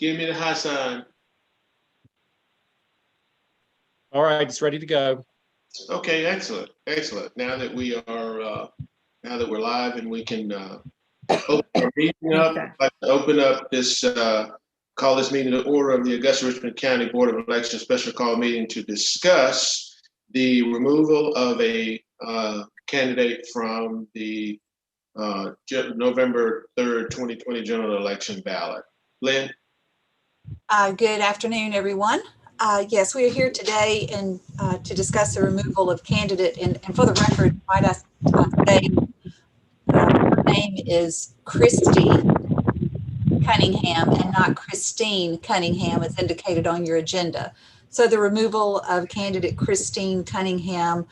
Give me the high sign. All right, it's ready to go. Okay, excellent, excellent. Now that we are, now that we're live and we can open our meeting up, I'd like to open up this, call this meeting to order of the Augusta Richmond County Board of Elections special call meeting to discuss the removal of a candidate from the November 3rd, 2020 general election ballot. Lynn? Good afternoon, everyone. Yes, we are here today and to discuss the removal of candidate. And for the record, might I say her name is Christy Cunningham and not Christine Cunningham, as indicated on your agenda. So the removal of candidate Christine Cunningham,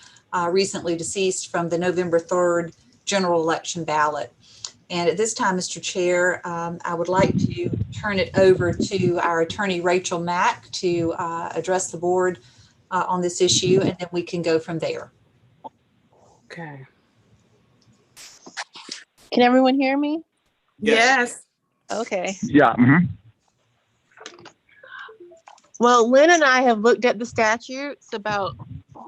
recently deceased from the November 3rd general election ballot. And at this time, Mr. Chair, I would like to turn it over to our attorney, Rachel Mack, to address the board on this issue, and then we can go from there. Okay. Can everyone hear me? Yes. Okay. Yeah. Mm-hmm. Well, Lynn and I have looked at the statutes about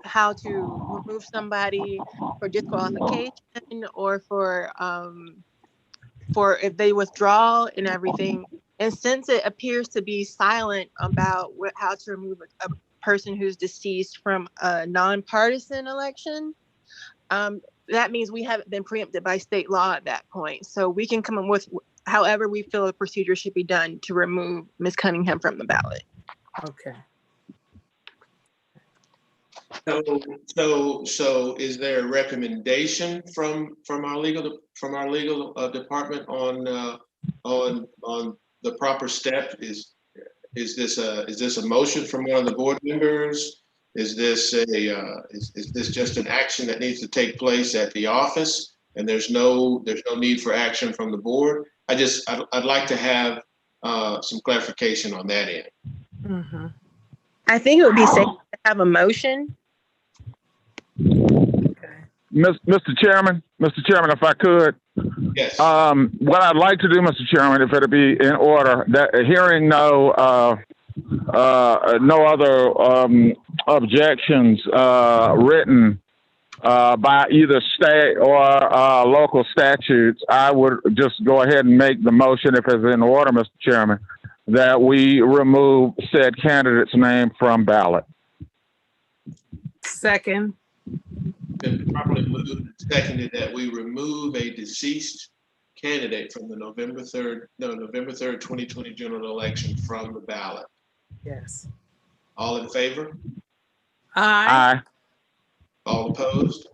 how to remove somebody for disqualification or for if they withdraw and everything. And since it appears to be silent about how to remove a person who's deceased from a nonpartisan election, that means we haven't been preempted by state law at that point. So we can come up with however we feel the procedure should be done to remove Ms. Cunningham from the ballot. Okay. So is there a recommendation from our legal department on the proper step? Is this a motion from one of the board members? Is this just an action that needs to take place at the office and there's no need for action from the board? I'd like to have some clarification on that end. Mm-hmm. I think it would be safe to have a motion. Okay. Mr. Chairman, if I could. Yes. What I'd like to do, Mr. Chairman, if it'll be in order, that hearing no other objections written by either state or local statutes, I would just go ahead and make the motion, if it's in order, Mr. Chairman, that we remove said candidate's name from ballot. Second. Been properly moved and seconded that we remove a deceased candidate from the November 3rd, 2020 general election from the ballot. Yes. All in favor? Aye. Aye. All opposed?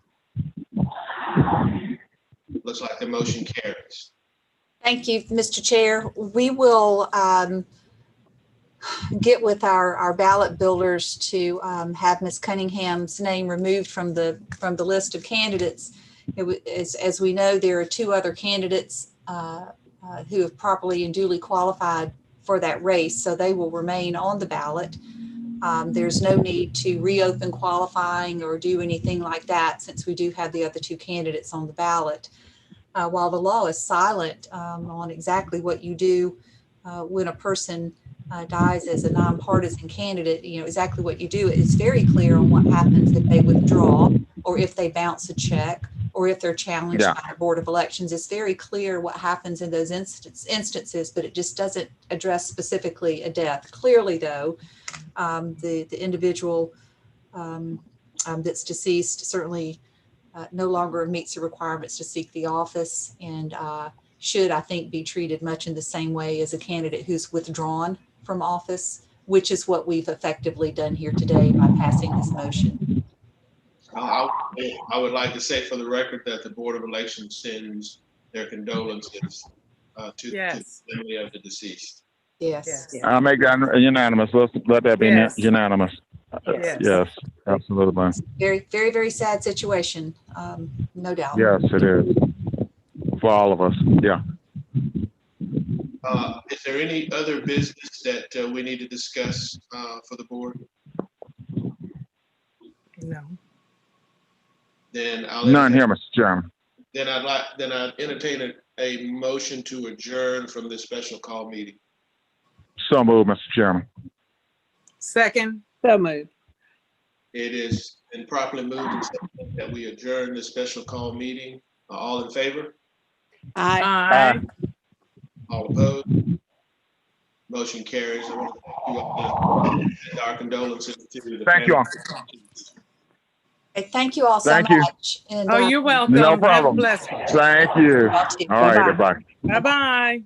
Looks like the motion carries. Thank you, Mr. Chair. We will get with our ballot builders to have Ms. Cunningham's name removed from the list of candidates. As we know, there are two other candidates who have properly and duly qualified for that race, so they will remain on the ballot. There's no need to reopen qualifying or do anything like that, since we do have the other two candidates on the ballot. While the law is silent on exactly what you do when a person dies as a nonpartisan candidate, exactly what you do, it's very clear on what happens if they withdraw or if they bounce a check or if they're challenged by the Board of Elections. It's very clear what happens in those instances, but it just doesn't address specifically a death. Clearly, though, the individual that's deceased certainly no longer meets the requirements to seek the office and should, I think, be treated much in the same way as a candidate who's withdrawn from office, which is what we've effectively done here today by passing this motion. I would like to say for the record that the Board of Elections sends their condolences to the family of the deceased. Yes. I'll make that unanimous. Let that be unanimous. Yes, absolutely. Very, very, very sad situation, no doubt. Yes, it is. For all of us, yeah. Is there any other business that we need to discuss for the board? No. Then None here, Mr. Chairman. Then I'd entertain a motion to adjourn from this special call meeting. So moved, Mr. Chairman. Second. So moved. It is been properly moved and seconded that we adjourn this special call meeting. All in favor? Aye. Aye. All opposed? Motion carries. I want to thank you all and our condolences to the Thank you all. families. Okay, thank you all so Thank you. much. And, Oh, you're welcome. No Have a problem. blessing. Thank you. y'all too. All right, Bye-bye. goodbye. Bye-bye.